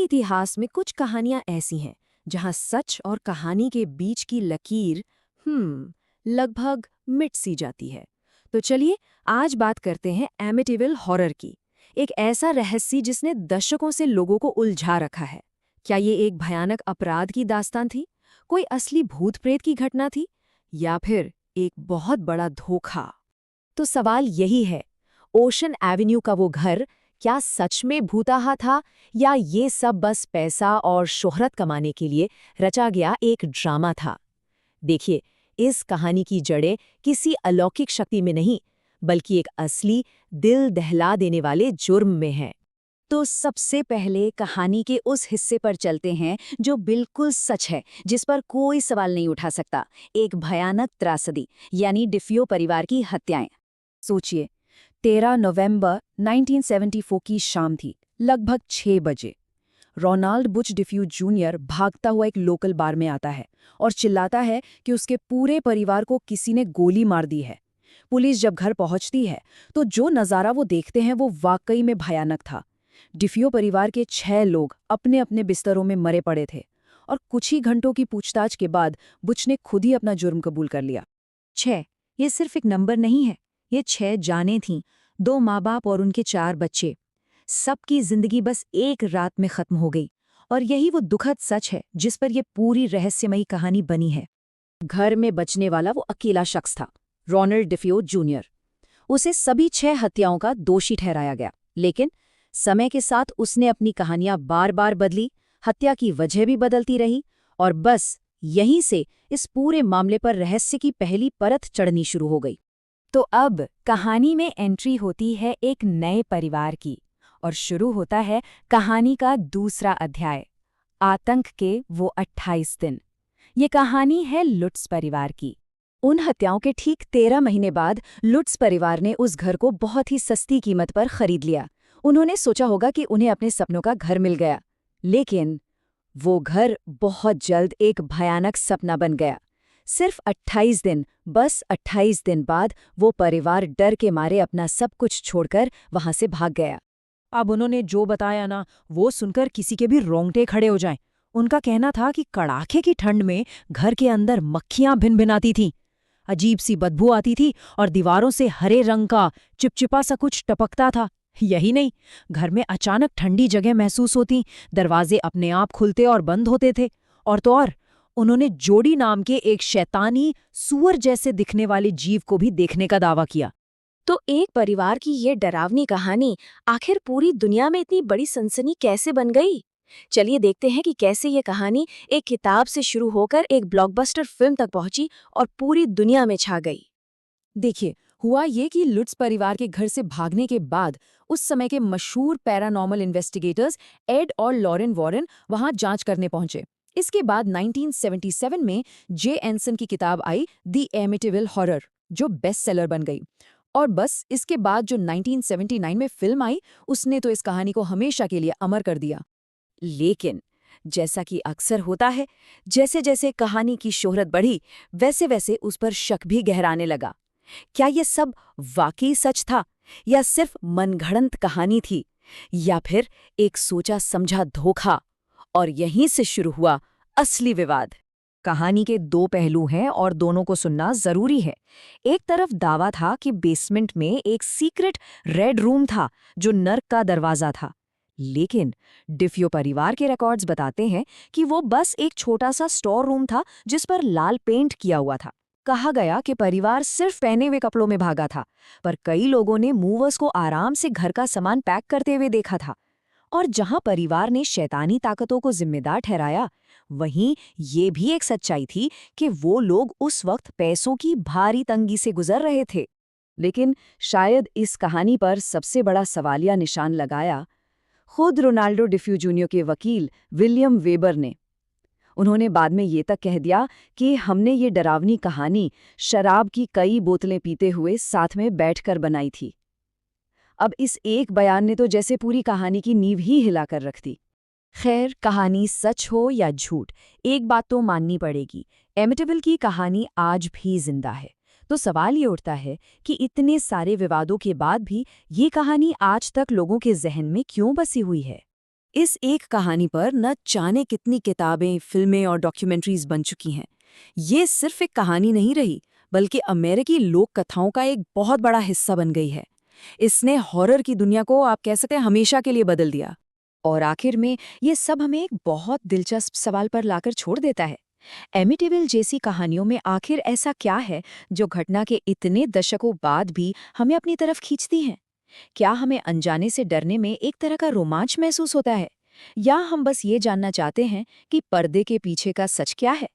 इतिहास में कुछ कहानियां ऐसी हैं जहां सच और कहानी के बीच की लकीर लगभग मिट सी जाती है। तो चलिए आज बात करते हैं एमिटिविल हॉरर की। एक ऐसा रहस्य जिसने दशकों से लोगों को उलझा रखा है। क्या ये एक भयानक अपराध की दास्तान थी, कोई असली भूत प्रेत की घटना थी, या फिर एक बहुत बड़ा धोखा? तो सवाल यही है, ओशन एवेन्यू का वो घर क्या सच में भूताहा था, या ये सब बस पैसा और शोहरत कमाने के लिए रचा गया एक ड्रामा था? देखिए, इस कहानी की जड़ें किसी अलौकिक शक्ति में नहीं, बल्कि एक असली दिल दहला देने वाले जुर्म में है। तो सबसे पहले कहानी के उस हिस्से पर चलते हैं जो बिल्कुल सच है, जिस पर कोई सवाल नहीं उठा सकता। एक भयानक त्रासदी, यानी डिफियो परिवार की हत्याएं। सोचिए, 13 नवंबर 1974 की शाम थी, लगभग 6 बजे। रोनाल्ड बुच डिफ्यू जूनियर भागता हुआ एक लोकल बार में आता है और चिल्लाता है कि उसके पूरे परिवार को किसी ने गोली मार दी है। पुलिस जब घर पहुंचती है तो जो नज़ारा वो देखते हैं वो वाकई में भयानक था। डिफ्यू परिवार के 6 लोग अपने अपने बिस्तरों में मरे पड़े थे, और कुछ ही घंटों की पूछताछ के बाद बुच ने खुद ही अपना जुर्म कबूल कर लिया। 6, ये सिर्फ एक नंबर नहीं है, ये 6 जानें थीं, 2 माँ बाप और उनके 4 बच्चे। सबकी जिंदगी बस एक रात में खत्म हो गई, और यही वो दुखद सच है जिस पर यह पूरी रहस्यमयी कहानी बनी है। घर में बचने वाला वो अकेला शख्स था, रोनाल्ड डिफ्यू जूनियर। उसे सभी 6 हत्याओं का दोषी ठहराया गया, लेकिन समय के साथ उसने अपनी कहानियां बार बार बदली, हत्या की वजह भी बदलती रही, और बस यहीं से इस पूरे मामले पर रहस्य की पहली परत चढ़नी शुरू हो गई। तो अब कहानी में एंट्री होती है एक नए परिवार की, और शुरू होता है कहानी का दूसरा अध्याय, आतंक के वो 28 दिन। ये कहानी है लुट्स परिवार की। उन हत्याओं के ठीक 13 महीने बाद लुट्स परिवार ने उस घर को बहुत ही सस्ती कीमत पर खरीद लिया। उन्होंने सोचा होगा कि उन्हें अपने सपनों का घर मिल गया, लेकिन वो घर बहुत जल्द एक भयानक सपना बन गया। सिर्फ 28 दिन, बस 28 दिन बाद वो परिवार डर के मारे अपना सब कुछ छोड़कर वहां से भाग गया। अब उन्होंने जो बताया ना, वो सुनकर किसी के भी रोंगटे खड़े हो जाएं। उनका कहना था कि कड़ाके की ठंड में घर के अंदर मक्खियां भिनभिनाती थीं, अजीब सी बदबू आती थी, और दीवारों से हरे रंग का चिपचिपा सा कुछ टपकता था। यही नहीं, घर में अचानक ठंडी जगह महसूस होती, दरवाजे अपने आप खुलते और बंद होते थे। और तो और, उन्होंने जोड़ी नाम के एक शैतानी सूअर जैसे दिखने वाले जीव को भी देखने का दावा किया। तो एक परिवार की ये डरावनी कहानी आखिर पूरी दुनिया में इतनी बड़ी सनसनी कैसे बन गई? चलिए देखते हैं कि कैसे ये कहानी एक किताब से शुरू होकर एक ब्लॉकबस्टर फिल्म तक पहुंची और पूरी दुनिया में छा गई। देखिए, हुआ ये कि लुट्स परिवार के घर से भागने के बाद उस समय के मशहूर पैरानॉर्मल इन्वेस्टिगेटर्स एड और लॉरेन वॉरेन वहां जांच करने पहुंचे। इसके बाद 1977 में जे एनसन की किताब आई, द एमिटिविल हॉरर, जो बेस्ट सेलर बन गई। और बस इसके बाद जो 1979 में फिल्म आई, उसने तो इस कहानी को हमेशा के लिए अमर कर दिया। लेकिन जैसा कि अक्सर होता है, जैसे जैसे कहानी की शोहरत बढ़ी, वैसे वैसे उस पर शक भी गहराने लगा। क्या ये सब वाकई सच था, या सिर्फ मनगढ़ंत कहानी थी, या फिर एक सोचा समझा धोखा? और यहीं से शुरू हुआ असली विवाद। कहानी के 2 पहलू हैं और दोनों को सुनना जरूरी है। एक तरफ दावा था कि बेसमेंट में एक सीक्रेट रेड रूम था जो नर्क का दरवाजा था, लेकिन डिफ्यू परिवार के रिकॉर्ड्स बताते हैं कि वो बस एक छोटा सा स्टोर रूम था जिस पर लाल पेंट किया हुआ था। कहा गया कि परिवार सिर्फ पहने हुए कपड़ों में भागा था, पर कई लोगों ने मूवर्स को आराम से घर का सामान पैक करते हुए देखा था। और जहां परिवार ने शैतानी ताकतों को जिम्मेदार ठहराया, वहीं ये भी एक सच्चाई थी कि वो लोग उस वक्त पैसों की भारी तंगी से गुजर रहे थे। लेकिन शायद इस कहानी पर सबसे बड़ा सवालिया निशान लगाया खुद रोनाल्डो डिफ्यू जूनियर के वकील विलियम वेबर ने। उन्होंने बाद में ये तक कह दिया कि हमने ये डरावनी कहानी शराब की कई बोतलें पीते हुए साथ में बैठकर बनाई थी। अब इस एक बयान ने तो जैसे पूरी कहानी की नींव ही हिलाकर रख दी। खैर, कहानी सच हो या झूठ, एक बात तो माननी पड़ेगी, एमिटिविल की कहानी आज भी जिंदा है। तो सवाल ये उठता है कि इतने सारे विवादों के बाद भी ये कहानी आज तक लोगों के जहन में क्यों बसी हुई है? इस एक कहानी पर न जाने कितनी किताबें, फिल्में और डॉक्यूमेंट्रीज बन चुकी हैं। ये सिर्फ एक कहानी नहीं रही, बल्कि अमेरिकी लोक कथाओं का एक बहुत बड़ा हिस्सा बन गई है। इसने हॉरर की दुनिया को आप कह सकते हैं हमेशा के लिए बदल दिया। और आखिर में ये सब हमें एक बहुत दिलचस्प सवाल पर लाकर छोड़ देता है। एमिटिविल जैसी कहानियों में आखिर ऐसा क्या है जो घटना के इतने दशकों बाद भी हमें अपनी तरफ खींचती हैं? क्या हमें अनजाने से डरने में एक तरह का रोमांच महसूस होता है, या हम बस ये जानना चाहते हैं कि पर्दे के पीछे का सच क्या है?